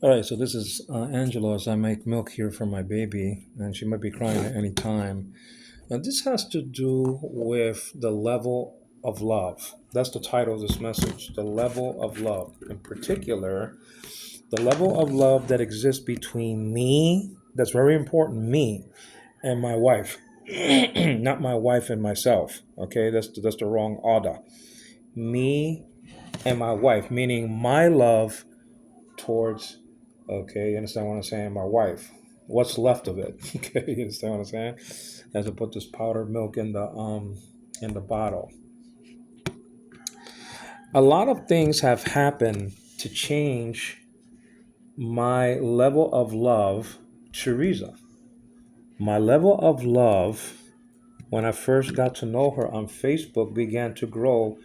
All right, so this is Angelo as I make milk here for my baby, and she might be crying at any time. Now, this has to do with the level of love. That's the title of this message, the level of love. In particular, the level of love that exists between me, that's very important, me and my wife, not my wife and myself. Okay, that's the wrong order. Me and my wife, meaning my love towards, okay, you understand what I'm saying? My wife. What's left of it? Okay, you understand what I'm saying? As I put this powdered milk in the bottle. A lot of things have happened to change my level of love to Riza. My level of love when I first got to know her on Facebook began to grow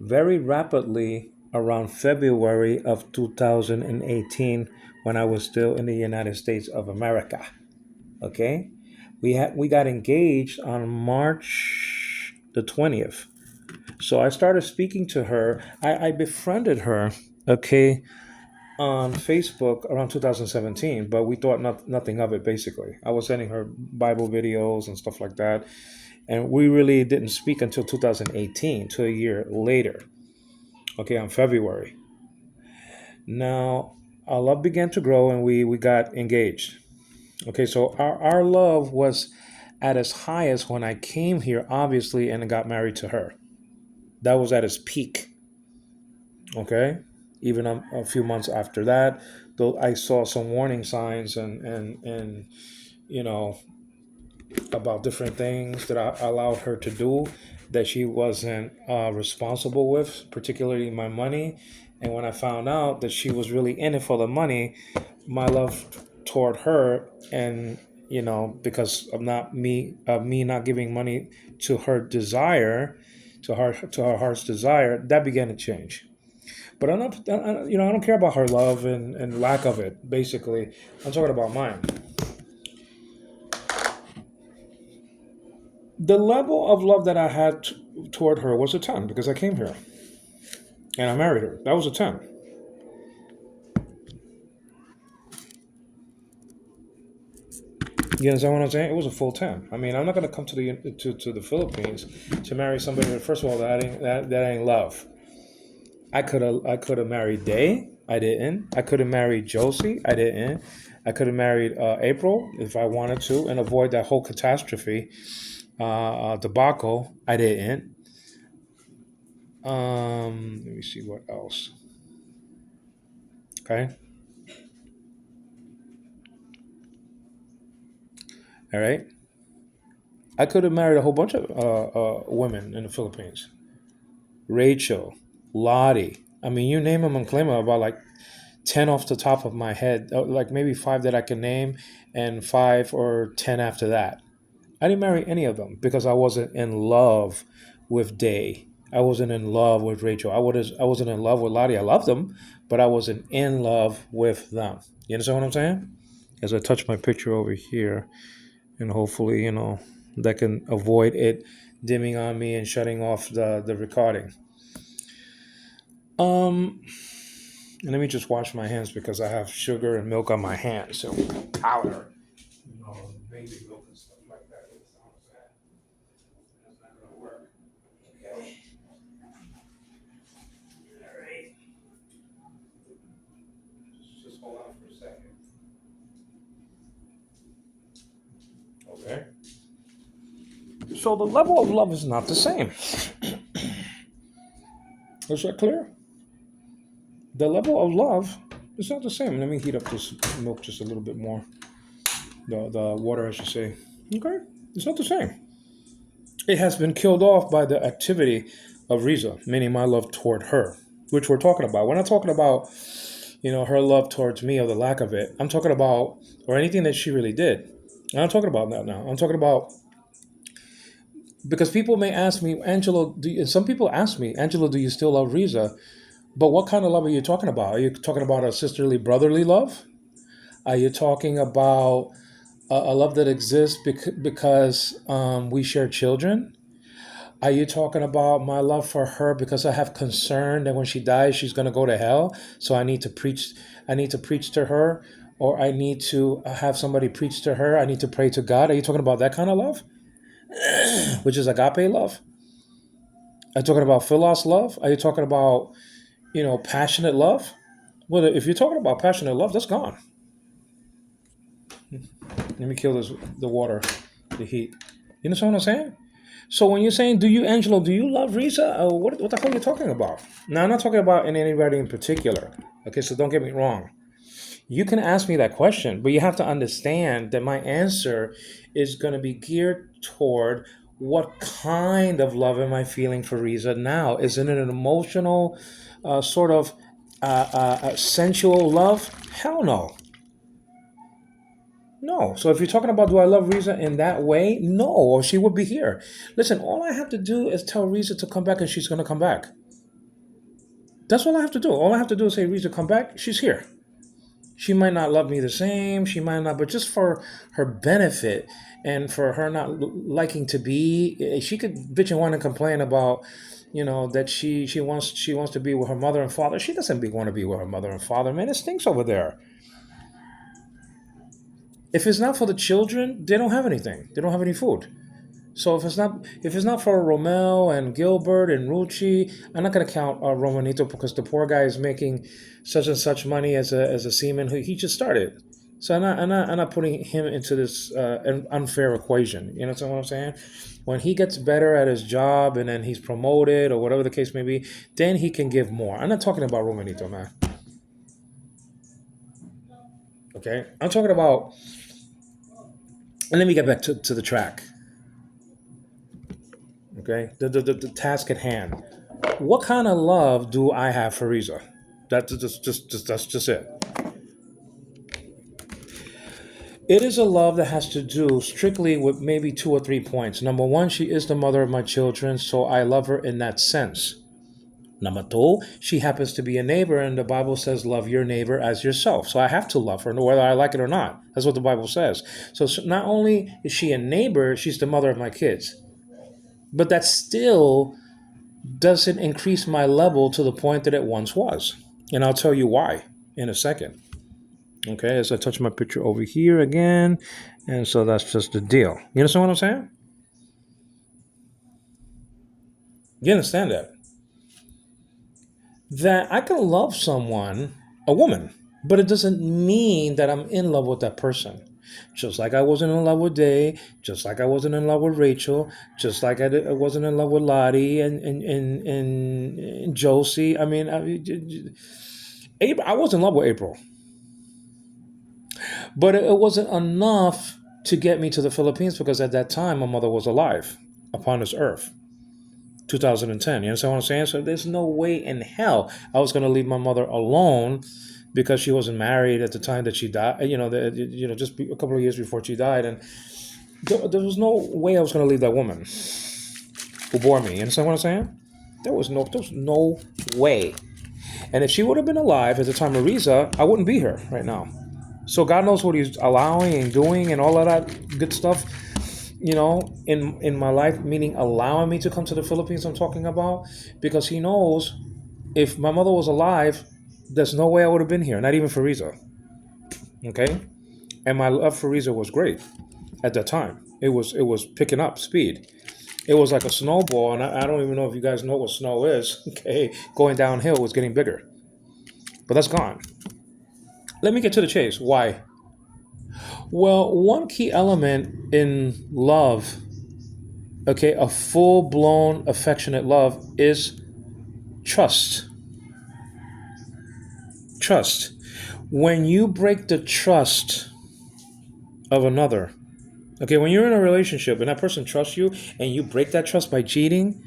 very rapidly around February of 2018 when I was still in the United States of America. Okay, we got engaged on March the 20th. So I started speaking to her. I befriended her. Okay, on Facebook around 2017, but we thought nothing of it. Basically, I was sending her Bible videos and stuff like that, and we really didn't speak until 2018, to a year later. Okay, on February. Now our love began to grow, and we got engaged. Okay, so our love was at its highest when I came here, obviously, and got married to her. That was at its peak. Okay, even a few months after that, though I saw some warning signs and you know about different things that I allowed her to do that she wasn't responsible with, particularly my money. And when I found out that she was really in it for the money, my love toward her, and because of not me me not giving money to her desire, to her heart's desire, that began to change. But I'm not, I don't care about her love and lack of it. Basically, I'm talking about mine. The level of love that I had toward her was a 10 because I came here and I married her. That was a 10. You understand what I'm saying? It was a full 10. I mean, I'm not going to come to the Philippines to marry somebody that, first of all, that ain't love. I could have married Day. I didn't. I could have married Josie. I didn't. I could have married April if I wanted to and avoid that whole catastrophe debacle. I didn't. Let me see what else. Okay. All right. I could have married a whole bunch of women in the Philippines. Rachel, Lottie. I mean, you name them and claim them, about like 10 off the top of my head, like maybe five that I can name, and five or 10 after that. I didn't marry any of them because I wasn't in love with Day. I wasn't in love with Rachel. I wasn't in love with Lottie. I loved them, but I wasn't in love with them. You understand what I'm saying? As I touch my picture over here, and hopefully, that can avoid it dimming on me and shutting off the recording. Um, and let me just wash my hands because I have sugar and milk on my hands. So powder, baby milk and stuff like that. That's not gonna work. Okay. All right. Just hold on for a second. Okay. So the level of love is not the same. Is that clear? The level of love is not the same. Let me heat up this milk just a little bit more. The water, I should say. Okay. It's not the same. It has been killed off by the activity of Riza, meaning my love toward her, which we're talking about. We're not talking about, her love towards me or the lack of it. I'm talking about, or anything that she really did. I'm not talking about that now. I'm talking about, because people may ask me, Angelo, and some people ask me, Angelo, do you still love Riza? But what kind of love are you talking about? Are you talking about a sisterly, brotherly love? Are you talking about a love that exists because we share children? Are you talking about my love for her because I have concern that when she dies she's going to go to hell? So I need to preach to her, or I need to have somebody preach to her. I need to pray to God. Are you talking about that kind of love, which is agape love? Are you talking about philos love? Are you talking about, passionate love? Well, if you're talking about passionate love, that's gone. Let me kill the water, the heat. You know what I'm saying? So when you're saying, Angelo, do you love Riza? What the hell are you talking about? Now, I'm not talking about anybody in particular. Okay, so don't get me wrong. You can ask me that question, but you have to understand that my answer is going to be geared toward what kind of love am I feeling for Riza now? Isn't it an emotional, sort of sensual love? Hell no. No. So if you're talking about, do I love Riza in that way? No, or she would be here. Listen, all I have to do is tell Riza to come back, and she's going to come back. That's all I have to do. All I have to do is say, Riza, come back. She's here. She might not love me the same. She might not, but just for her benefit and for her not liking to be, she could bitch and whine and complain about, that she wants to be with her mother and father. She doesn't want to be with her mother and father, man. It stinks over there. If it's not for the children, they don't have anything. They don't have any food. So if it's not for Romel and Gilbert and Rucci, I'm not going to count Romanito because the poor guy is making such and such money as a seaman who he just started. So I'm not putting him into this an unfair equation. You know what I'm saying? When he gets better at his job and then he's promoted or whatever the case may be, then he can give more. I'm not talking about Romanito, man. Okay, I'm talking about. And let me get back to the track. Okay, the task at hand. What kind of love do I have for Riza? That's just it. It is a love that has to do strictly with maybe 2 or 3 points. Number one, she is the mother of my children, so I love her in that sense. Number two, she happens to be a neighbor, and the Bible says, love your neighbor as yourself. So I have to love her, whether I like it or not. That's what the Bible says. So not only is she a neighbor, she's the mother of my kids. But that still doesn't increase my level to the point that it once was. And I'll tell you why in a second. Okay, as I touch my picture over here again. And so that's just the deal. You understand what I'm saying? You understand that? That I can love someone, a woman, but it doesn't mean that I'm in love with that person. Just like I wasn't in love with Day, just like I wasn't in love with Rachel, just like I wasn't in love with Lottie and Josie. I was in love with April, but it wasn't enough to get me to the Philippines because at that time my mother was alive upon this earth. 2010. You understand what I'm saying? So there's no way in hell I was going to leave my mother alone because she wasn't married at the time that she died. Just a couple of years before she died, and there was no way I was going to leave that woman who bore me. You understand what I'm saying? There was no way. And if she would have been alive at the time of Riza, I wouldn't be here right now. So God knows what He's allowing and doing and all of that good stuff. In my life, meaning allowing me to come to the Philippines. I'm talking about because He knows if my mother was alive, there's no way I would have been here. Not even for Riza. Okay, and my love for Riza was great at that time. It was picking up speed. It was like a snowball, and I don't even know if you guys know what snow is. Okay, going downhill was getting bigger, but that's gone. Let me get to the chase. Why? Well, one key element in love, okay, a full blown affectionate love, is trust. Trust. When you break the trust of another, okay, when you're in a relationship and that person trusts you and you break that trust by cheating,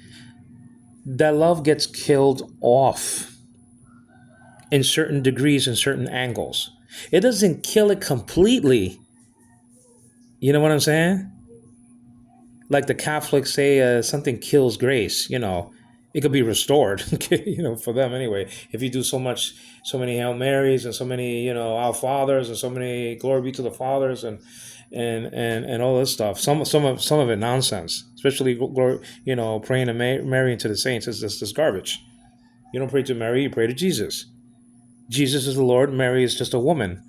that love gets killed off in certain degrees and certain angles. It doesn't kill it completely. You know what I'm saying? Like the Catholics say, something kills grace. It could be restored. Okay, for them anyway. If you do so many Hail Marys and so many, Our Fathers and so many Glory be to the Fathers and and all this stuff. Some of it nonsense. Especially praying to Mary and to the saints is this garbage. You don't pray to Mary, you pray to Jesus. Jesus is the Lord. Mary is just a woman.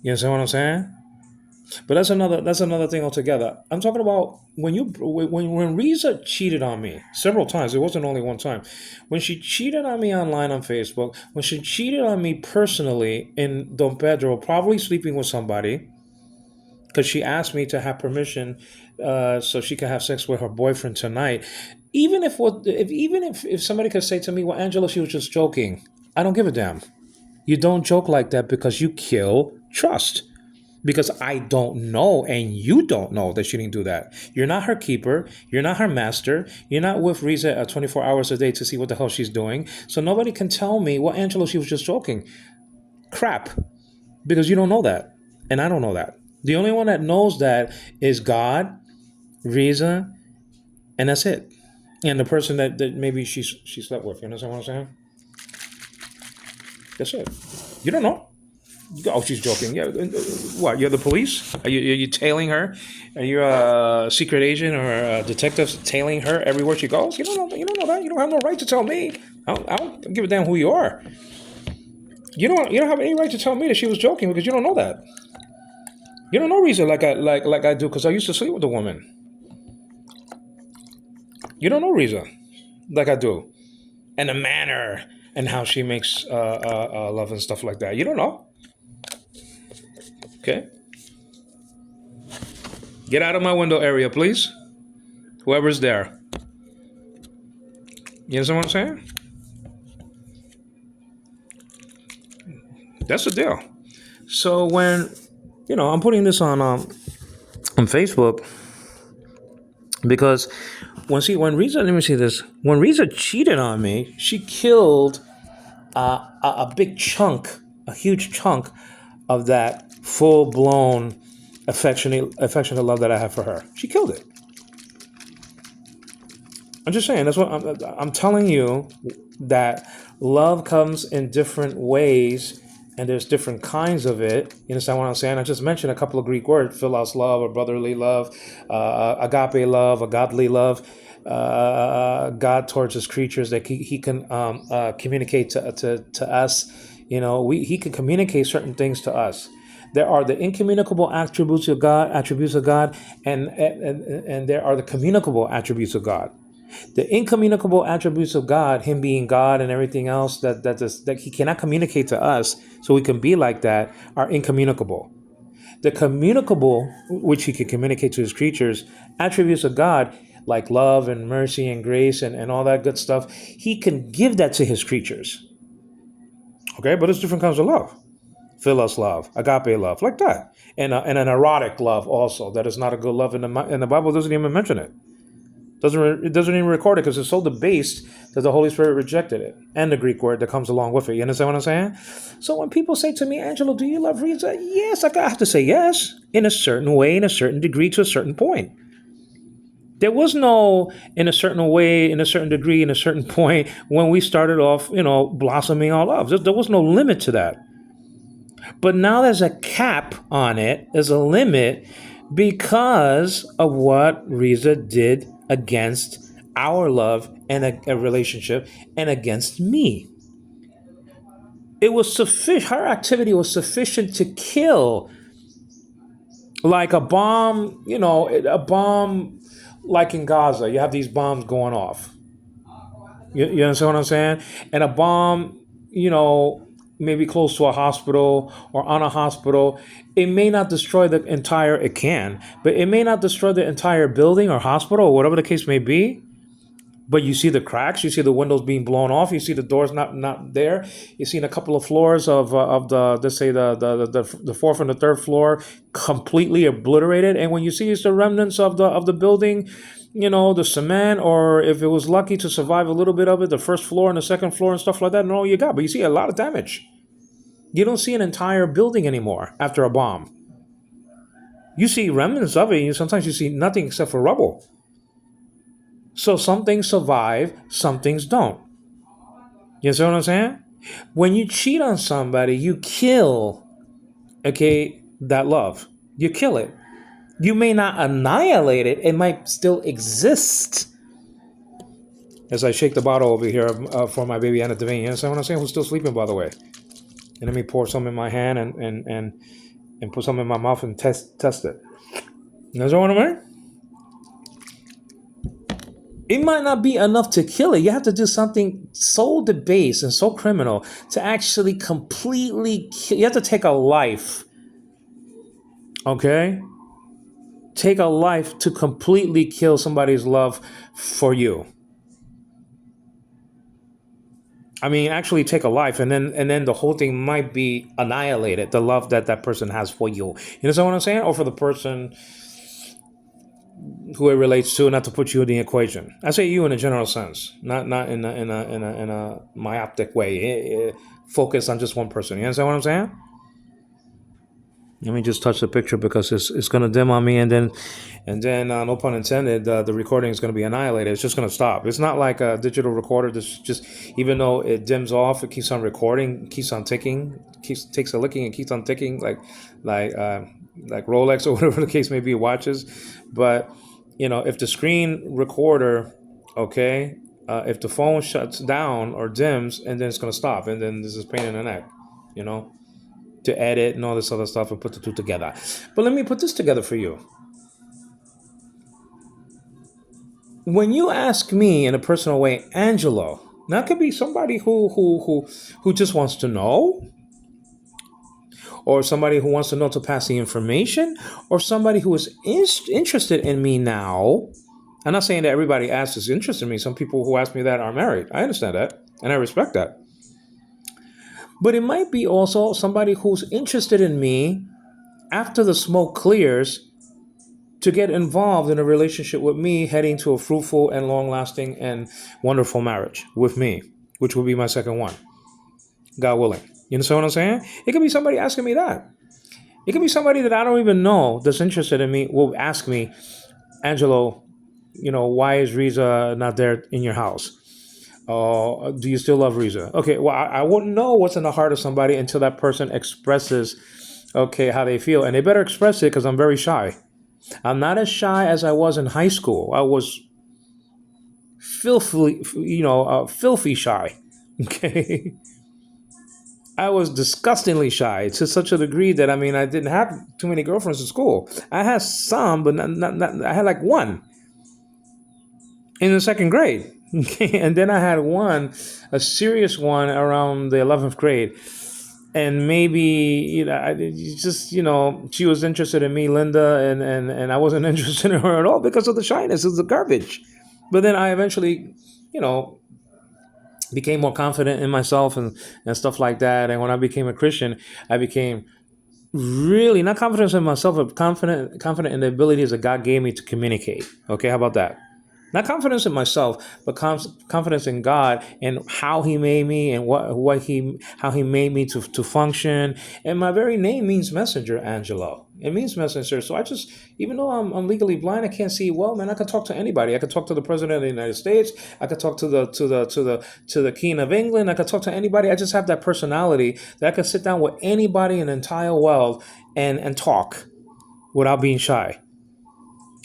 You understand what I'm saying? But that's another thing altogether. I'm talking about when Riza cheated on me several times. It wasn't only one time. When she cheated on me online on Facebook, when she cheated on me personally in Don Pedro, probably sleeping with somebody, because she asked me to have permission so she could have sex with her boyfriend tonight. Even if somebody could say to me, "Well, Angelo, she was just joking," I don't give a damn. You don't joke like that because you kill trust. Because I don't know and you don't know that she didn't do that. You're not her keeper. You're not her master. You're not with Riza 24 hours a day to see what the hell she's doing. So nobody can tell me, "Well, Angelo, she was just joking." Crap. Because you don't know that. And I don't know that. The only one that knows that is God, Riza, and that's it. And the person that maybe she slept with. You understand what I'm saying? That's it. You don't know. Oh, she's joking. Yeah. What? You're the police? Are you tailing her? Are you a secret agent or a detective tailing her everywhere she goes? You don't know. You don't know that. You don't have no right to tell me. I don't give a damn who you are. You don't have any right to tell me that she was joking because you don't know that. You don't know reason like I do because I used to sleep with a woman. You don't know reason like I do, and the manner and how she makes love and stuff like that. You don't know. Okay. Get out of my window area, please. Whoever's there. You understand what I'm saying? That's the deal. So when I'm putting this on Facebook because when Riza, let me see this. When Riza cheated on me, she killed a big chunk, a huge chunk of that full blown affectionate love that I have for her. She killed it. I'm just saying. That's what I'm telling you, that love comes in different ways, and there's different kinds of it. You understand what I'm saying? I just mentioned a couple of Greek words: philos love, or brotherly love, agape love, a godly love. God towards His creatures, that He can communicate to us. He can communicate certain things to us. There are the incommunicable attributes of God, and there are the communicable attributes of God. The incommunicable attributes of God, Him being God and everything else that He cannot communicate to us, so we can be like that, are incommunicable. The communicable, which He can communicate to His creatures, attributes of God, like love and mercy and grace and all that good stuff, He can give that to His creatures. Okay, but it's different kinds of love. Philos love, agape love, like that, and an erotic love also. That is not a good love, in the Bible doesn't even mention it. It doesn't even record it because it's so debased that the Holy Spirit rejected it, and the Greek word that comes along with it. You understand what I'm saying? So when people say to me, "Angelo, do you love Riza?" Yes, I have to say yes, in a certain way, in a certain degree, to a certain point. There was no in a certain way, in a certain degree, in a certain point when we started off, blossoming our love. There was no limit to that. But now there's a cap on it, there's a limit because of what Riza did against our love and a relationship and against me. It was sufficient, her activity was sufficient to kill, like a bomb, a bomb like in Gaza. You have these bombs going off. You understand what I'm saying? And a bomb, maybe close to a hospital or on a hospital, it may not destroy the entire, it can, but it may not destroy the entire building or hospital or whatever the case may be. But you see the cracks, you see the windows being blown off, you see the doors not there. You see in a couple of floors of the, let's say the fourth and the third floor completely obliterated. And when you see it's the remnants of the building, the cement, or if it was lucky to survive a little bit of it, the first floor and the second floor and stuff like that, and all you got. But you see a lot of damage. You don't see an entire building anymore after a bomb. You see remnants of it, and sometimes you see nothing except for rubble. So some things survive, some things don't. You see what I'm saying? When you cheat on somebody, you kill, that love. You kill it. You may not annihilate it, it might still exist. As I shake the bottle over here for my baby Anna Devine, you understand what I'm saying? Who's still sleeping, by the way. And let me pour some in my hand and put some in my mouth and test it. You know what I mean? It might not be enough to kill it. You have to do something so debased and so criminal to actually completely kill. You have to take a life, okay? Take a life to completely kill somebody's love for you. I mean, actually take a life, and then the whole thing might be annihilated. The love that that person has for you. You know what I'm saying? Or for the person who it relates to, not to put you in the equation. I say you in a general sense, not in a myopic way. Focus on just one person. You understand what I'm saying? Let me just touch the picture because it's gonna dim on me, and then no pun intended, the recording is gonna be annihilated. It's just gonna stop. It's not like a digital recorder. This just, even though it dims off, it keeps on recording, keeps on ticking, takes a licking and keeps on ticking, like uh, like Rolex or whatever the case may be, watches. But if the screen recorder, okay, if the phone shuts down or dims, and then it's gonna stop, and then this is pain in the neck, you know to edit and all this other stuff and put the two together. But let me put this together for you. When you ask me in a personal way, Angelo, that could be somebody who just wants to know, or somebody who wants to know to pass the information, or somebody who is interested in me now. I'm not saying that everybody asks is interested in me. Some people who ask me that are married. I understand that, and I respect that. But it might be also somebody who's interested in me after the smoke clears, to get involved in a relationship with me, heading to a fruitful and long lasting and wonderful marriage with me, which will be my second one, God willing. You understand what I'm saying? It could be somebody asking me that. It could be somebody that I don't even know that's interested in me will ask me, Angelo, why is Riza not there in your house? Do you still love Riza? Okay, well, I wouldn't know what's in the heart of somebody until that person expresses, okay, how they feel. And they better express it, because I'm very shy. I'm not as shy as I was in high school. I was filthy shy. Okay. I was disgustingly shy to such a degree that, I mean, I didn't have too many girlfriends in school. I had some, but not I had like one in the second grade. Okay. And then I had one, a serious one, around the 11th grade. And maybe, she was interested in me, Linda, and I wasn't interested in her at all because of the shyness. It was the garbage. But then I eventually, you know, became more confident in myself and stuff like that. And when I became a Christian, I became really not confident in myself, but confident in the abilities that God gave me to communicate. Okay, how about that? Not confidence in myself, but confidence in God and how He made me, and how He made me to function. And my very name means messenger, Angelo. It means messenger. So I just, even though I'm legally blind, I can't see well, man. I could talk to anybody. I could talk to the president of the United States. I could talk to the King of England. I could talk to anybody. I just have that personality that I could sit down with anybody in the entire world and talk without being shy.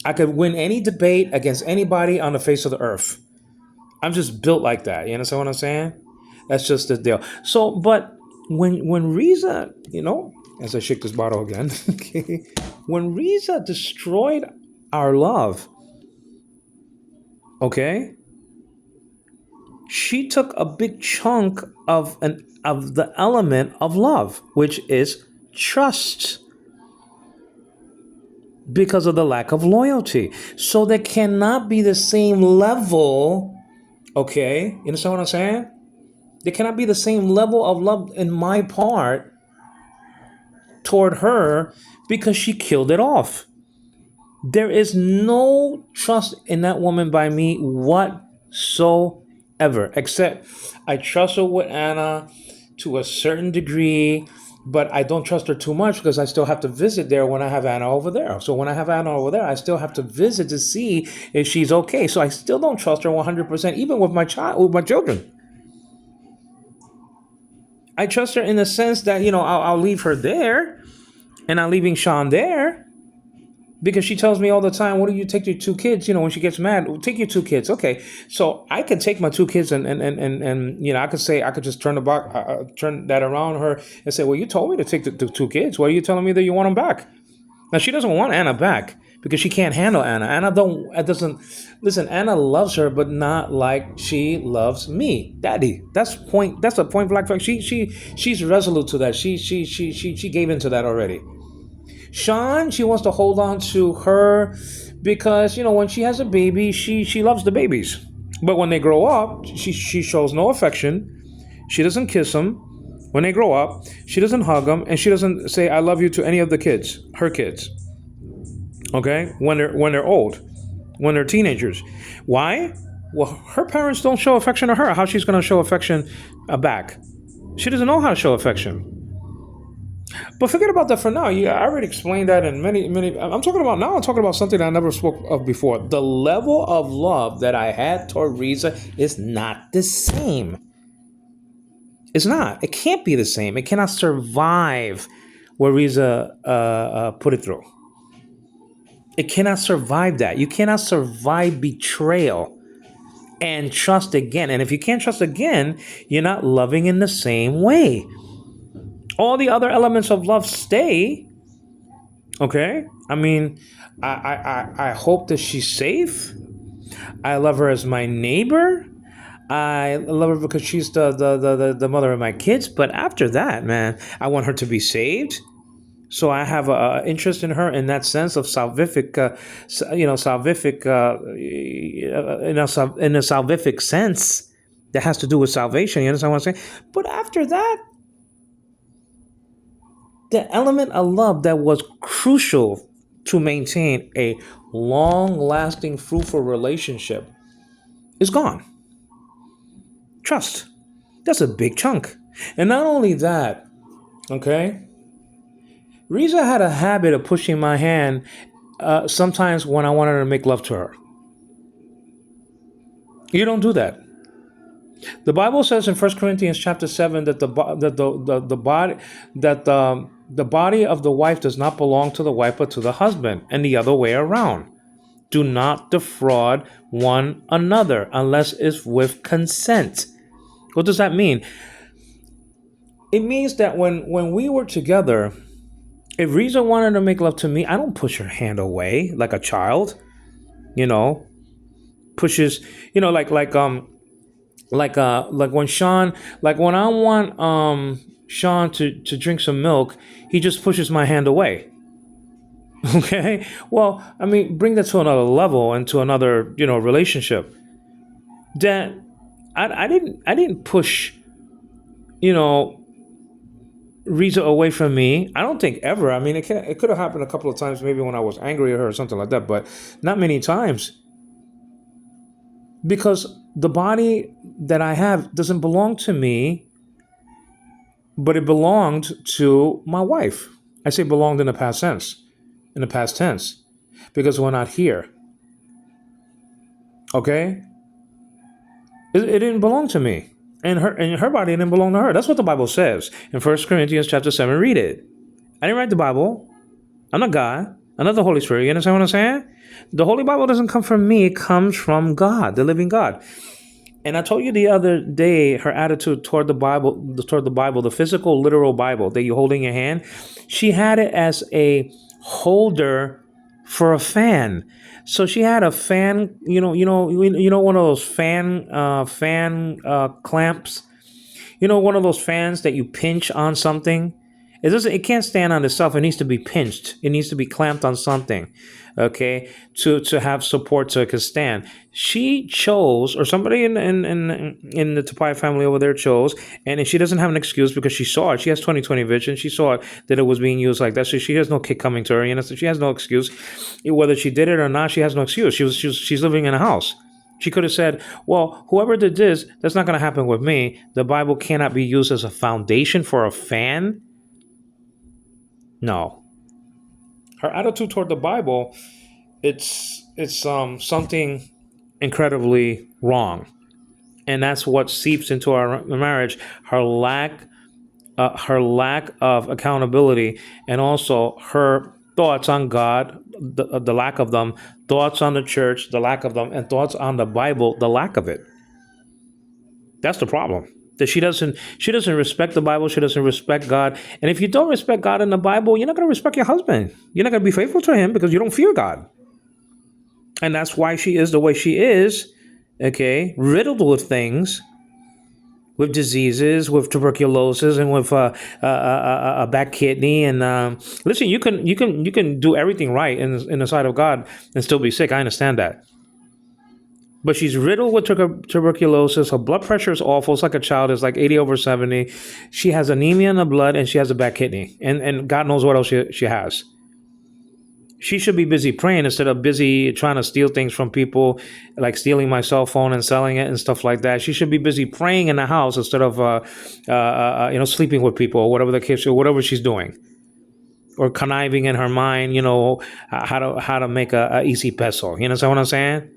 I could win any debate against anybody on the face of the earth. I'm just built like that. You understand what I'm saying? That's just the deal. So, but when Riza, as I shake this bottle again, okay, when Riza destroyed our love, okay, she took a big chunk of the element of love, which is trust, because of the lack of loyalty. So there cannot be the same level, okay? You understand what I'm saying? There cannot be the same level of love in my part toward her, because she killed it off. There is no trust in that woman by me whatsoever, except I trust her with Anna to a certain degree, but I don't trust her too much because I still have to visit there when I have Anna over there. So when I have Anna over there, I still have to visit to see if she's okay. So I still don't trust her 100%, even with my children. I trust her in the sense that, I'll leave her there, and I'm leaving Sean there. because she tells me all the time, "What do you take your two kids?" When she gets mad, take your two kids. Okay, so I could take my two kids and I could just turn that around her and say, "Well, you told me to take the two kids. Why are you telling me that you want them back?" Now she doesn't want Anna back because she can't handle Anna. Anna don't doesn't listen. Anna loves her, but not like she loves me, Daddy. That's a point blank fact. She's resolute to that. She gave into that already. Sean, she wants to hold on to her because when she has a baby, she loves the babies. But when they grow up, she shows no affection. She doesn't kiss them. When they grow up, she doesn't hug them, and she doesn't say "I love you" to any of the kids, her kids. Okay, when they're old, when they're teenagers. Why? Well, her parents don't show affection to her. How she's going to show affection back? She doesn't know how to show affection. But forget about that for now. I already explained that in many. I'm talking about now. I'm talking about something I never spoke of before. The level of love that I had toward Riza is not the same. It's not. It can't be the same. It cannot survive what Riza put it through. It cannot survive that. You cannot survive betrayal and trust again. And if you can't trust again, you're not loving in the same way. All the other elements of love stay. Okay? I mean, I hope that she's safe. I love her as my neighbor. I love her because she's the mother of my kids. But after that, man, I want her to be saved. So I have an interest in her in that sense of salvific, in a salvific sense that has to do with salvation. You understand what I'm saying? But after that, the element of love that was crucial to maintain a long-lasting, fruitful relationship is gone. Trust. That's a big chunk. And not only that, okay, Riza had a habit of pushing my hand sometimes when I wanted to make love to her. You don't do that. The Bible says in 1 Corinthians chapter 7 that the body of the wife does not belong to the wife but to the husband, and the other way around. Do not defraud one another unless it's with consent. What does that mean? It means that when we were together, if Riza wanted to make love to me, I don't push her hand away like a child. Pushes, like when Sean, like when I want Sean to drink some milk, he just pushes my hand away. Okay, well, I mean, bring that to another level and to another relationship. That I didn't push Riza away from me. I don't think ever. I mean, it could have happened a couple of times, maybe when I was angry at her or something like that, but not many times. Because the body that I have doesn't belong to me, but it belonged to my wife. I say belonged in the past tense, because we're not here. Okay? It didn't belong to me. And her body didn't belong to her. That's what the Bible says. In 1 Corinthians chapter 7, read it. I didn't write the Bible. I'm not God. I'm not the Holy Spirit. You understand what I'm saying? The Holy Bible doesn't come from me. It comes from God, the living God. And I told you the other day, her attitude toward the Bible, the physical, literal Bible that you hold in your hand, she had it as a holder for a fan. So she had a fan, one of those fan clamps, one of those fans that you pinch on something. It can't stand on itself. It needs to be pinched. It needs to be clamped on something, okay, to have support so it can stand. She chose, or somebody in the Tapai family over there chose, and she doesn't have an excuse because she saw it. She has 20/20 vision. She saw it, that it was being used like that, so she has no kick coming to her. So she has no excuse. Whether she did it or not, she has no excuse. She's living in a house. She could have said, well, whoever did this, that's not going to happen with me. The Bible cannot be used as a foundation for a fan. No. Her attitude toward the Bible, it's something incredibly wrong. And that's what seeps into our marriage, her lack of accountability, and also her thoughts on God the lack of them, thoughts on the church, the lack of them, and thoughts on the Bible, the lack of it. That's the problem. That she doesn't respect the Bible, she doesn't respect God. And if you don't respect God in the Bible, you're not going to respect your husband. You're not going to be faithful to him because you don't fear God. And that's why she is the way she is, okay, riddled with things, with diseases, with tuberculosis, and with a bad kidney. And listen, you can do everything right in the sight of God and still be sick. I understand that. But she's riddled with tuberculosis. Her blood pressure is awful. It's like a child. It's like 80 over 70. She has anemia in the blood, and she has a bad kidney. And God knows what else she has. She should be busy praying instead of busy trying to steal things from people, like stealing my cell phone and selling it and stuff like that. She should be busy praying in the house instead of, sleeping with people or whatever the case, or whatever she's doing, or conniving in her mind, how to make a easy peso. You know what I'm saying?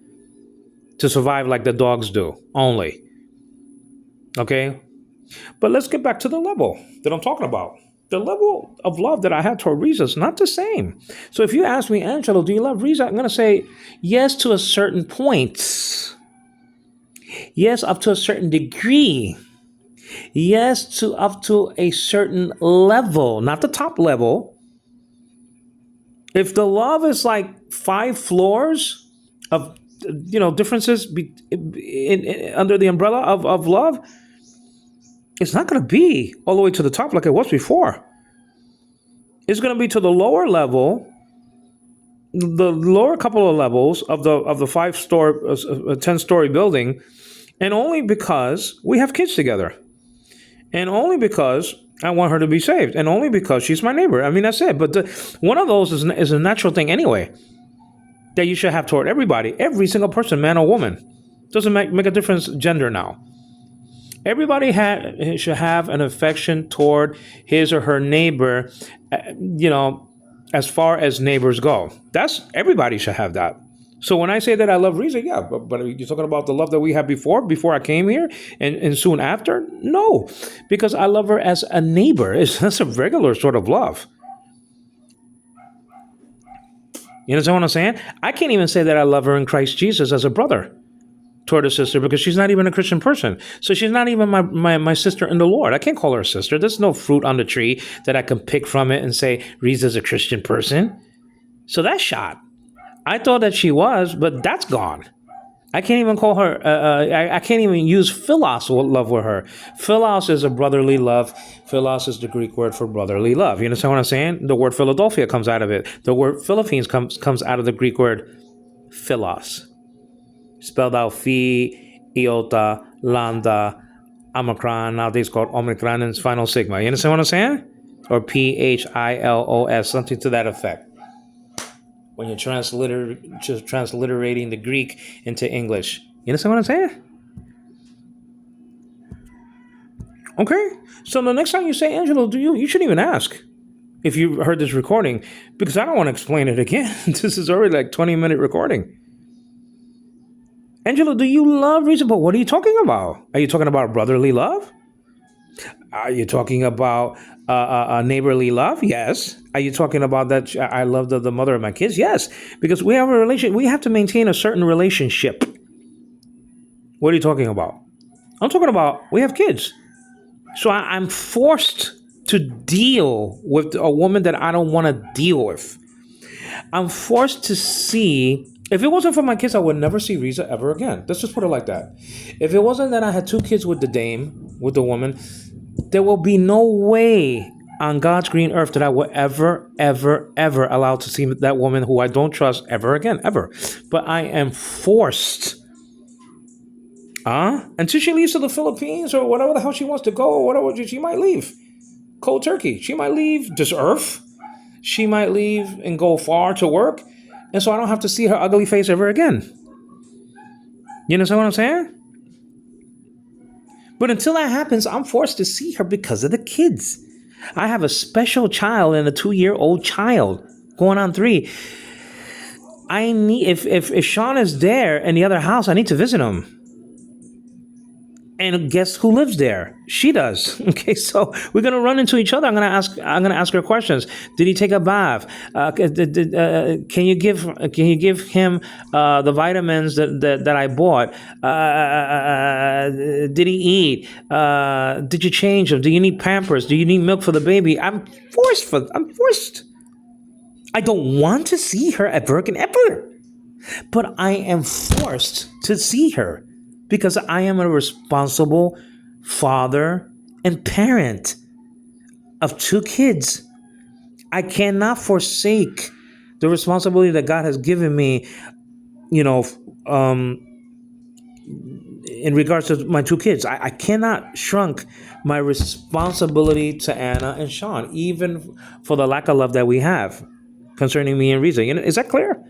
To survive like the dogs do only. Okay, but let's get back to the level that I'm talking about. The level of love that I have toward Riza is not the same. So if you ask me, Angelo, do you love Riza? I'm going to say yes to a certain point. Yes, up to a certain degree. Yes, to up to a certain level, not the top level. If the love is like 5 floors of differences under the umbrella of love, it's not going to be all the way to the top like it was before. It's going to be to the lower level, the lower couple of levels of the 5-story, 10-story building, and only because we have kids together, and only because I want her to be saved, and only because she's my neighbor. I mean, that's it. But one of those is a natural thing anyway that you should have toward everybody, every single person, man or woman. Doesn't make a difference gender now. Everybody should have an affection toward his or her neighbor, as far as neighbors go. Everybody should have that. So when I say that I love Riza, yeah, but you're talking about the love that we had before I came here and soon after? No, because I love her as a neighbor. That's a regular sort of love. You understand what I'm saying? I can't even say that I love her in Christ Jesus as a brother toward a sister because she's not even a Christian person. So she's not even my sister in the Lord. I can't call her a sister. There's no fruit on the tree that I can pick from it and say, Riza's a Christian person. So that's shot. I thought that she was, but that's gone. I can't even call her, I can't even use philos love with her. Philos is a brotherly love. Philos is the Greek word for brotherly love. You understand what I'm saying? The word Philadelphia comes out of it. The word Philippines comes out of the Greek word philos. Spelled out phi, iota, lambda, omicron. Nowadays called omicron and final sigma. You understand what I'm saying? Or philos, something to that effect. When you're transliterating the Greek into English. You understand what I'm saying? Okay. So the next time you say Angelo, you shouldn't even ask if you heard this recording, because I don't want to explain it again. This is already like 20-minute recording. Angelo, do you love Riza? But what are you talking about? Are you talking about brotherly love? Are you talking about neighborly love? Yes. Are you talking about that I love the mother of my kids? Yes. Because we have a relation. We have to maintain a certain relationship. What are you talking about? I'm talking about we have kids. So I'm forced to deal with a woman that I don't want to deal with. I'm forced to see. If it wasn't for my kids, I would never see Riza ever again. Let's just put it like that. If it wasn't that I had 2 kids with the woman, there will be no way on God's green earth that I will ever, ever, ever allow to see that woman who I don't trust ever again, ever. But I am forced. Until she leaves to the Philippines or whatever the hell she wants to go, or whatever, she might leave. Cold turkey. She might leave this earth. She might leave and go far to work. And so I don't have to see her ugly face ever again. You understand what I'm saying? But until that happens, I'm forced to see her because of the kids. I have a special child and a 2-year-old child going on 3. I need if Sean is there in the other house, I need to visit him. And guess who lives there? She does. Okay, so we're gonna run into each other. I'm gonna ask her questions. Did he take a bath? Can you give him the vitamins that I bought? Did he eat? Did you change him? Do you need Pampers? Do you need milk for the baby? I'm forced. I don't want to see her ever again, ever. But I am forced to see her because I am a responsible father and parent of two kids. I cannot forsake the responsibility that God has given me, you know, um, in regards to my two kids. I cannot shrunk my responsibility to Anna and Sean, even for the lack of love that we have concerning me and Riza. Is that clear?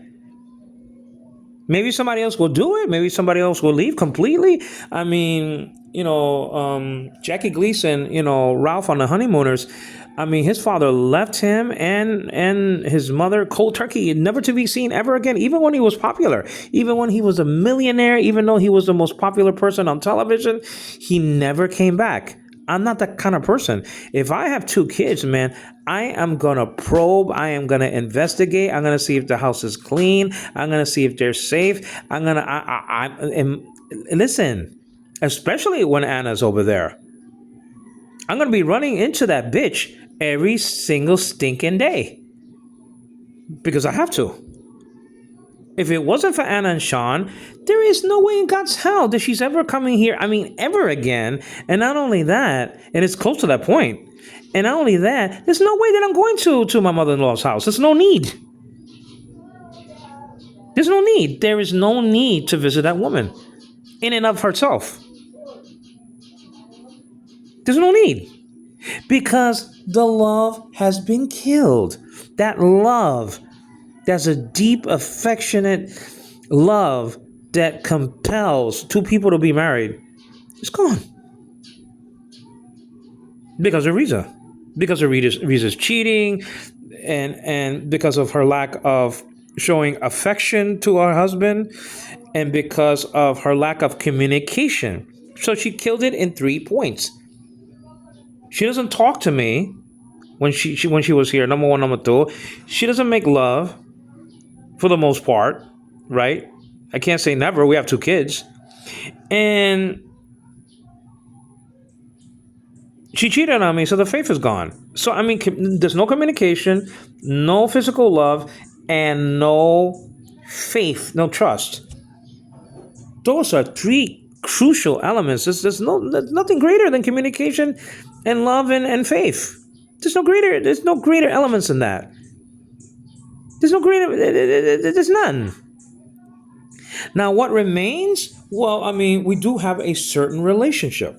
Maybe somebody else will do it. Maybe somebody else will leave completely. I mean, Jackie Gleason, Ralph on the Honeymooners. I mean, his father left him and his mother cold turkey, never to be seen ever again. Even when he was popular, even when he was a millionaire, even though he was the most popular person on television, he never came back. I'm not that kind of person. If I have two kids, man, I am going to probe. I am going to investigate. I'm going to see if the house is clean. I'm going to see if they're safe. I'm going to, and listen, especially when Anna's over there, I'm going to be running into that bitch every single stinking day because I have to. If it wasn't for Anna and Sean, there is no way in God's hell that she's ever coming here. I mean, ever again. And not only that, and it's close to that point. And not only that, there's no way that I'm going to my mother-in-law's house. There's no need. There's no need. There is no need to visit that woman in and of herself. There's no need. Because the love has been killed. That love, that's a deep, affectionate love that compels two people to be married. It's gone. Because of Riza. Because of Riza's cheating and because of her lack of showing affection to her husband and because of her lack of communication. So she killed it in 3 points. She doesn't talk to me when she was here. Number one, number two, she doesn't make love for the most part, right? I can't say never. We have two kids, and she cheated on me, so the faith is gone. So I mean, there's no communication, no physical love, and no faith, no trust. Those are three crucial elements. There's nothing greater than communication and love and faith. There's no greater elements than that. There's none. Now, what remains? Well, I mean, we do have a certain relationship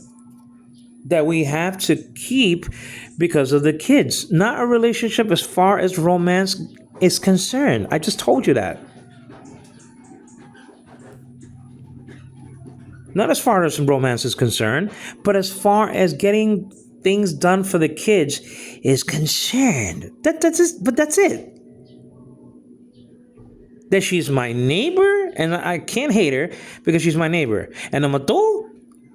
that we have to keep because of the kids. Not a relationship as far as romance is concerned. I just told you that. Not as far as romance is concerned, but as far as getting things done for the kids is concerned. That's it. That she's my neighbor, and I can't hate her because she's my neighbor. And number two,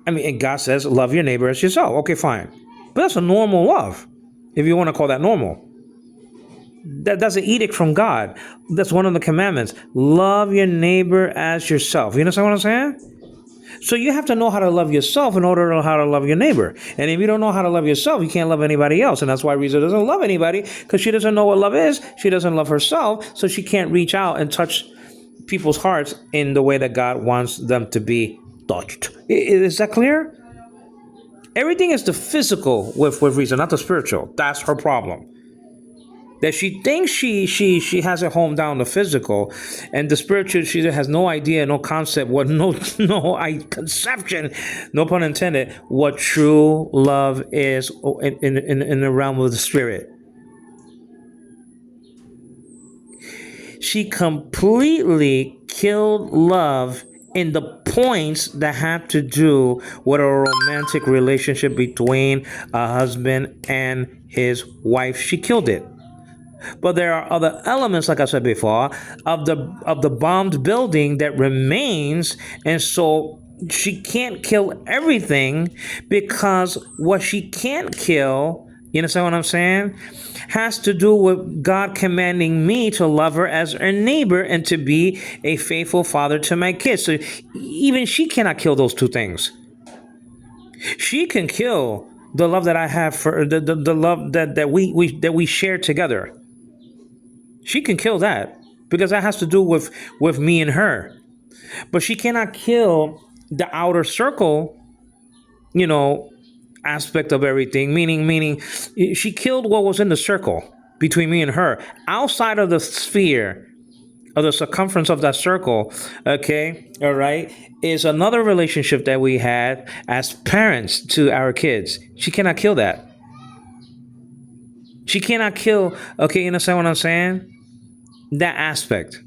I mean, and God says, love your neighbor as yourself. Okay, fine. But that's a normal love, if you want to call that normal. That's an edict from God. That's one of the commandments. Love your neighbor as yourself. You understand what I'm saying? So you have to know how to love yourself in order to know how to love your neighbor. And if you don't know how to love yourself, you can't love anybody else. And that's why Riza doesn't love anybody, because she doesn't know what love is. She doesn't love herself, so she can't reach out and touch people's hearts in the way that God wants them to be touched. Is that clear? Everything is the physical with Riza, not the spiritual. That's her problem. That she thinks she has a home down the physical, and the spiritual she has no idea, no concept, conception, no pun intended, what true love is in the realm of the spirit. She completely killed love in the points that have to do with a romantic relationship between a husband and his wife. She killed it. But there are other elements, like I said before, of the bombed building that remains, and so she can't kill everything, because what she can't kill, you understand what I'm saying, has to do with God commanding me to love her as her neighbor and to be a faithful father to my kids. So even she cannot kill those two things. She can kill the love that I have for the love that we share together. She can kill that, because that has to do with me and her. But she cannot kill the outer circle, you know, aspect of everything. Meaning, she killed what was in the circle between me and her. Outside of the sphere of the circumference of that circle, okay, all right, is another relationship that we had as parents to our kids. She cannot kill that. She cannot kill. Okay, you understand what I'm saying? That aspect.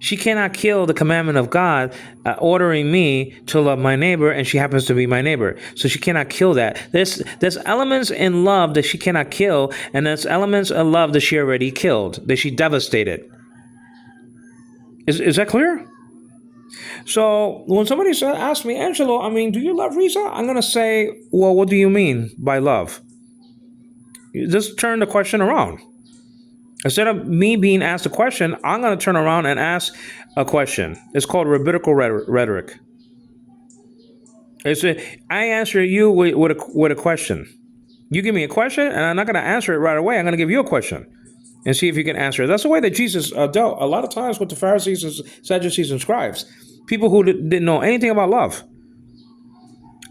She cannot kill the commandment of God, ordering me to love my neighbor, and she happens to be my neighbor. So she cannot kill that. There's elements in love that she cannot kill, and there's elements of love that she already killed, that she devastated. Is that clear? So when somebody asks me, Angelo, I mean, do you love Riza? I'm gonna say, well, what do you mean by love? You just turn the question around. Instead of me being asked a question, I'm going to turn around and ask a question. It's called rabbinical rhetoric. I answer you with a question. You give me a question, and I'm not going to answer it right away. I'm going to give you a question and see if you can answer it. That's the way that Jesus dealt a lot of times with the Pharisees and Sadducees and scribes, people who didn't know anything about love.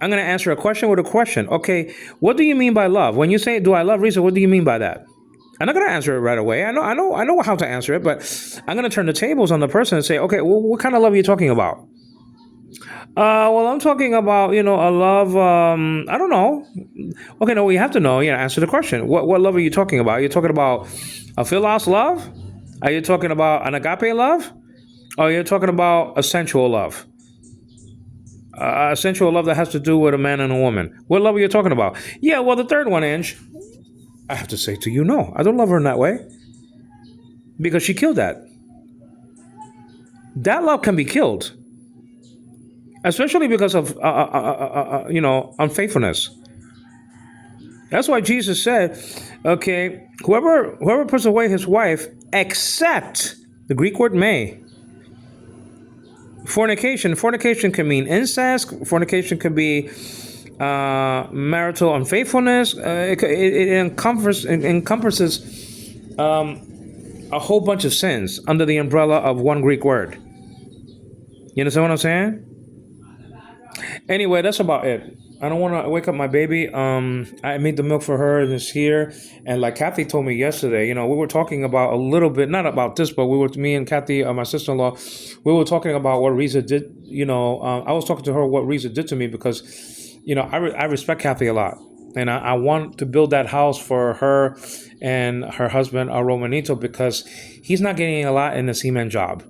I'm going to answer a question with a question. Okay, what do you mean by love? When you say, "Do I love Risa?" What do you mean by that? I'm not going to answer it right away. I know how to answer it, but I'm going to turn the tables on the person and say, okay, well, what kind of love are you talking about? Well, I'm talking about, a love. I don't know. Okay, no, you have to know. Answer the question. What love are you talking about? Are you talking about a philos love? Are you talking about an agape love? Or are you talking about a sensual love? A sensual love that has to do with a man and a woman. What love are you talking about? Yeah, well, the third one, Ange, I have to say to you, no, I don't love her in that way, because she killed that. That love can be killed, especially because of unfaithfulness. That's why Jesus said, okay, whoever puts away his wife, except the Greek word may. Fornication can mean incest. Fornication can be marital unfaithfulness. It encompasses a whole bunch of sins under the umbrella of one Greek word. You understand what I'm saying? Anyway, that's about it. I don't want to wake up my baby. I made the milk for her, and it's here. And like Kathy told me yesterday, we were talking about a little bit, not about this, but me and Kathy, my sister-in-law, we were talking about what Riza did. I was talking to her what Riza did to me, because, I respect Kathy a lot. And I want to build that house for her and her husband, Romanito, because he's not getting a lot in the cement job.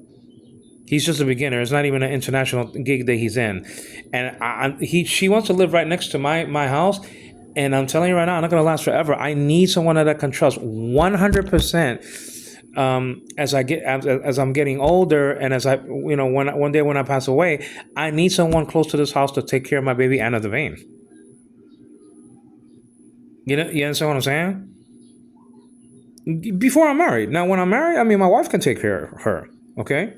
He's just a beginner. It's not even an international gig that he's in, and she wants to live right next to my house. And I'm telling you right now, I'm not going to last forever. I need someone that I can trust 100%. As I'm getting older, and as one day when I pass away, I need someone close to this house to take care of my baby Anna Devane. You understand what I'm saying? Before I'm married. Now, when I'm married, I mean, my wife can take care of her. Okay.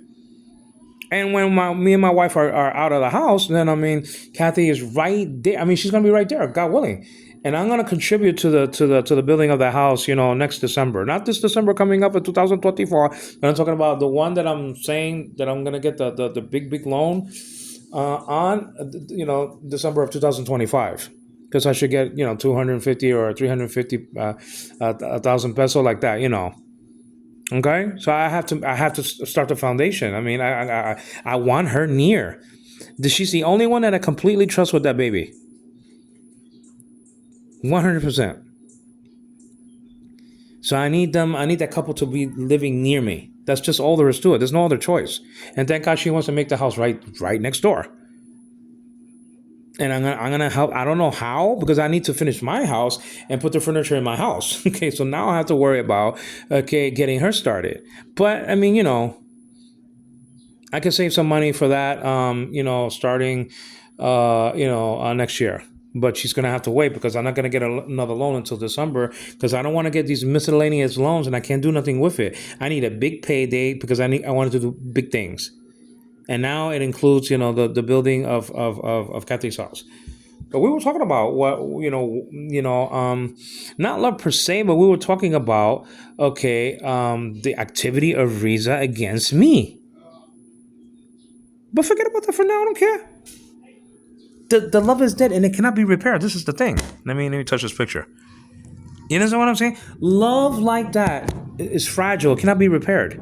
And when me and my wife are out of the house, then Kathy is right there. She's gonna be right there, God willing. And I'm gonna contribute to the building of the house, next December. Not this December coming up in 2024. But I'm talking about the one that I'm saying that I'm gonna get the big loan on, December of 2025. Because I should get 250 or 350 thousand peso, like that, Okay, so I have to start the foundation. I want her near. She's the only one that I completely trust with that baby. 100%. So I need that couple to be living near me. That's just all there is to it. There's no other choice. And thank God she wants to make the house right next door. And I'm gonna help. I don't know how, because I need to finish my house and put the furniture in my house. Okay, so now I have to worry about getting her started. But I can save some money for that, starting, next year. But she's going to have to wait because I'm not going to get another loan until December because I don't want to get these miscellaneous loans and I can't do nothing with it. I need a big payday because I wanted to do big things. And now it includes, the building of Kathy's house. But we were talking about what, not love per se, but we were talking about, okay, the activity of Riza against me. But forget about that for now. I don't care. The love is dead and it cannot be repaired. This is the thing. Let me touch this picture. You understand what I'm saying? Love like that is fragile. It cannot be repaired.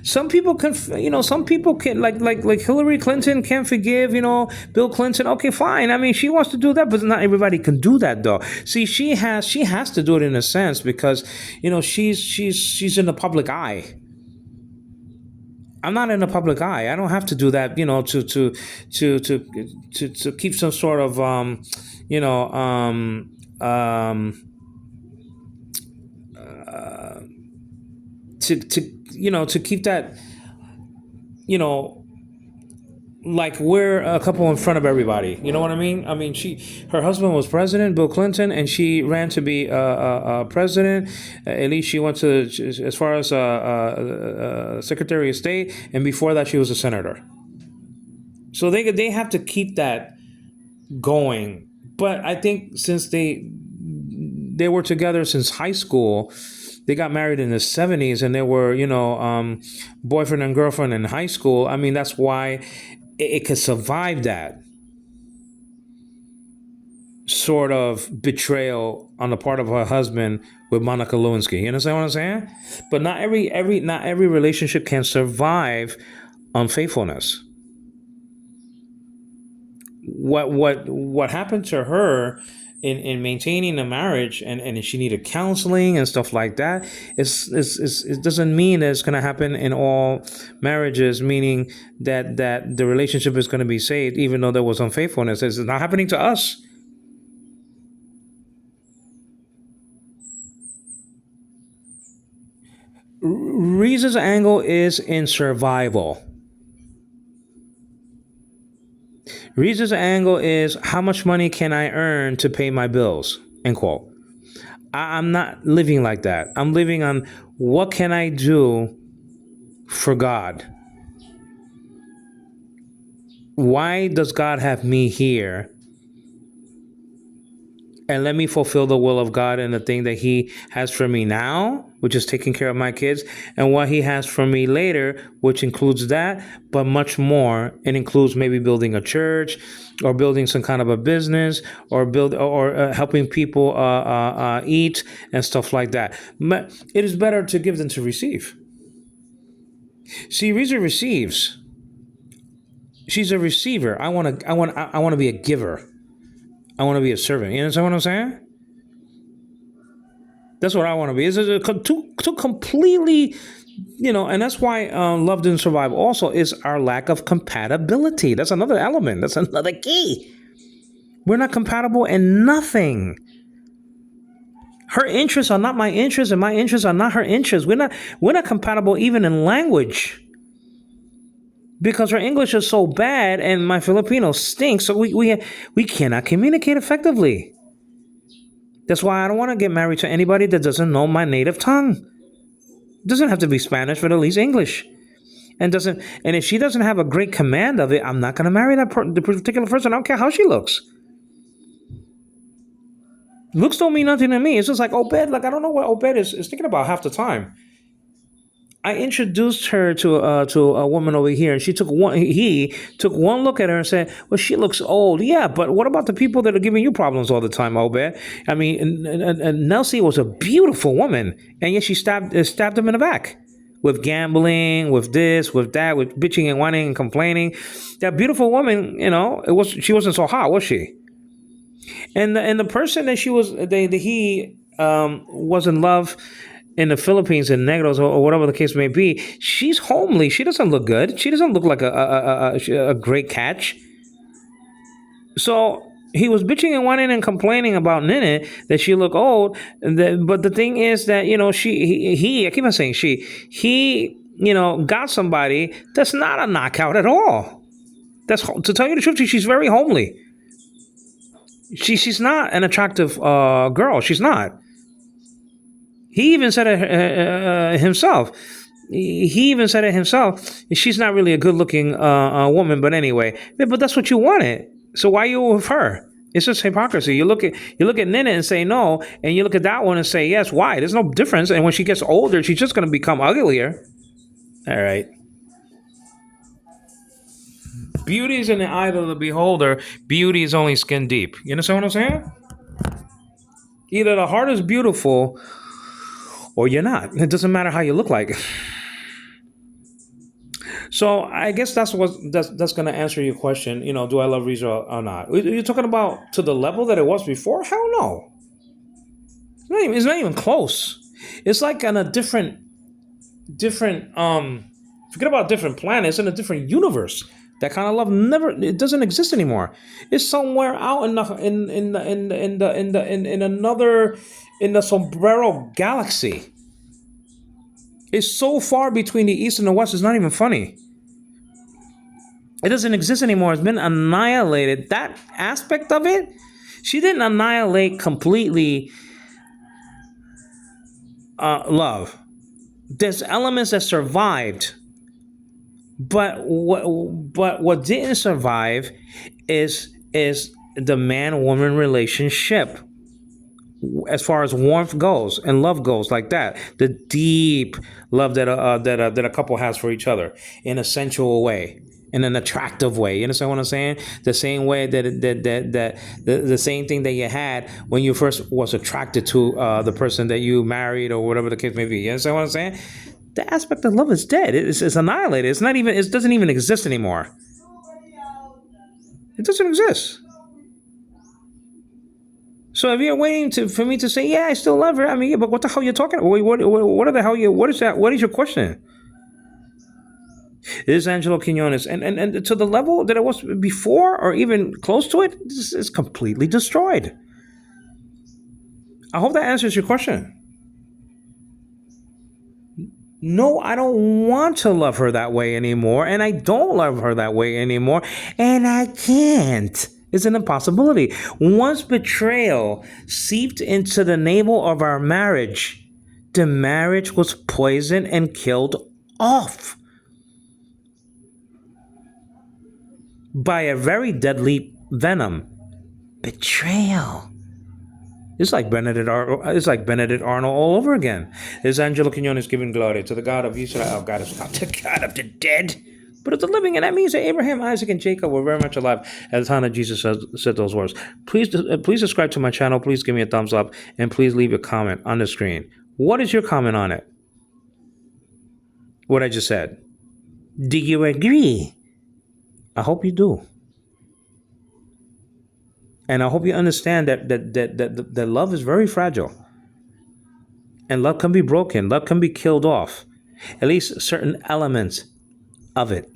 Some people can, some people can, like Hillary Clinton can forgive, Bill Clinton. Okay, fine. I mean, she wants to do that, but not everybody can do that, though. See, she has to do it in a sense because, she's in the public eye. I'm not in the public eye. I don't have to do that, to keep some sort of, you know, to keep that, you know, like we're a couple in front of everybody. You know what I mean? I mean, her husband was president, Bill Clinton, and she ran to be president. At least she went to as far as Secretary of State, and before that, she was a senator. So they have to keep that going. But I think since they were together since high school. They got married in the 70s and they were, boyfriend and girlfriend in high school. I mean, that's why it could survive that sort of betrayal on the part of her husband with Monica Lewinsky. You understand what I'm saying? But not every relationship can survive unfaithfulness. What happened to her in maintaining the marriage and she needed counseling and stuff like that, it doesn't mean that it's going to happen in all marriages, meaning that the relationship is going to be saved even though there was unfaithfulness. It's not happening to us. Riza's angle is in survival. Riza's angle is how much money can I earn to pay my bills, end quote. I'm not living like that. I'm living on what can I do for God? Why does God have me here? And let me fulfill the will of God and the thing that He has for me now, which is taking care of my kids, and what He has for me later, which includes that, but much more. It includes maybe building a church, or building some kind of a business, or helping people eat and stuff like that. It is better to give than to receive. See, Riza receives. She's a receiver. I want to be a giver. I want to be a servant. You understand what I'm saying? That's what I want to be. It's two completely, and that's why love didn't survive. Also, is our lack of compatibility. That's another element. That's another key. We're not compatible in nothing. Her interests are not my interests, and my interests are not her interests. We're not compatible even in language. Because her English is so bad and my Filipino stinks, so we cannot communicate effectively. That's why I don't want to get married to anybody that doesn't know my native tongue. It doesn't have to be Spanish, but at least English. And if she doesn't have a great command of it, I'm not going to marry the particular person. I don't care how she looks. Looks don't mean nothing to me. It's just like Obed. Like I don't know what Obed is thinking about half the time. I introduced her to a woman over here, and he took one look at her and said, "Well, she looks old." Yeah, but what about the people that are giving you problems all the time, Obed? I mean, and Nelsie was a beautiful woman, and yet she stabbed him in the back with gambling, with this, with that, with bitching and whining and complaining. That beautiful woman, she wasn't so hot, was she? And the person that he was in love in the Philippines in Negros or whatever the case may be, she's homely. She doesn't look good. She doesn't look like a great catch. So he was bitching and whining and complaining about Nene that she looked old. But the thing is that I keep on saying he got somebody that's not a knockout at all. That's to tell you the truth. She's very homely. She's not an attractive girl. She's not. He even said it himself. He even said it himself. She's not really a good-looking woman, but anyway. Yeah, but that's what you wanted. So why are you with her? It's just hypocrisy. You look at Nina and say no, and you look at that one and say yes. Why? There's no difference. And when she gets older, she's just going to become uglier. All right. Beauty is in the eye of the beholder. Beauty is only skin deep. You understand what I'm saying? Either the heart is beautiful or you're not. It doesn't matter how you look like. So I guess that's going to answer your question. Do I love Riza or not? You're talking about to the level that it was before? Hell no. It's not even close. It's like on a different forget about different planets in a different universe. That kind of love never it doesn't exist anymore. It's somewhere out in another in the sombrero galaxy. It's so far between the east and the west. It's not even funny. It doesn't exist anymore. It's been annihilated. That aspect of it, she didn't annihilate completely love. There's elements that survived, but what didn't survive is the man woman relationship as far as warmth goes and love goes, like that, the deep love that a couple has for each other in a sensual way, in an attractive way. You understand what I'm saying? The same way the same thing that you had when you first was attracted to the person that you married or whatever the case may be. You understand what I'm saying? The aspect of love is dead. It's annihilated. It's not even. It doesn't even exist anymore. It doesn't exist. So if you're waiting for me to say, yeah, I still love her, I mean, yeah, but what the hell are you talking about? What are the hell you? What is that? What is your question? This is Angelo Quinones, and to the level that it was before, or even close to it, this is completely destroyed. I hope that answers your question. No, I don't want to love her that way anymore, and I don't love her that way anymore, and I can't. It's an impossibility. Once betrayal seeped into the navel of our marriage, the marriage was poisoned and killed off by a very deadly venom. Betrayal. It's like Benedict Arnold all over again. This is Angelo Quinones giving glory to the God of Israel, God of not the God of the dead, but of the living. And that means that Abraham, Isaac, and Jacob were very much alive at the time that Jesus said those words. Please subscribe to my channel. Please give me a thumbs up, and please leave a comment on the screen. What is your comment on it? What I just said? Do you agree? I hope you do. And I hope you understand that love is very fragile. And love can be broken. Love can be killed off. At least certain elements of it.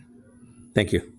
Thank you.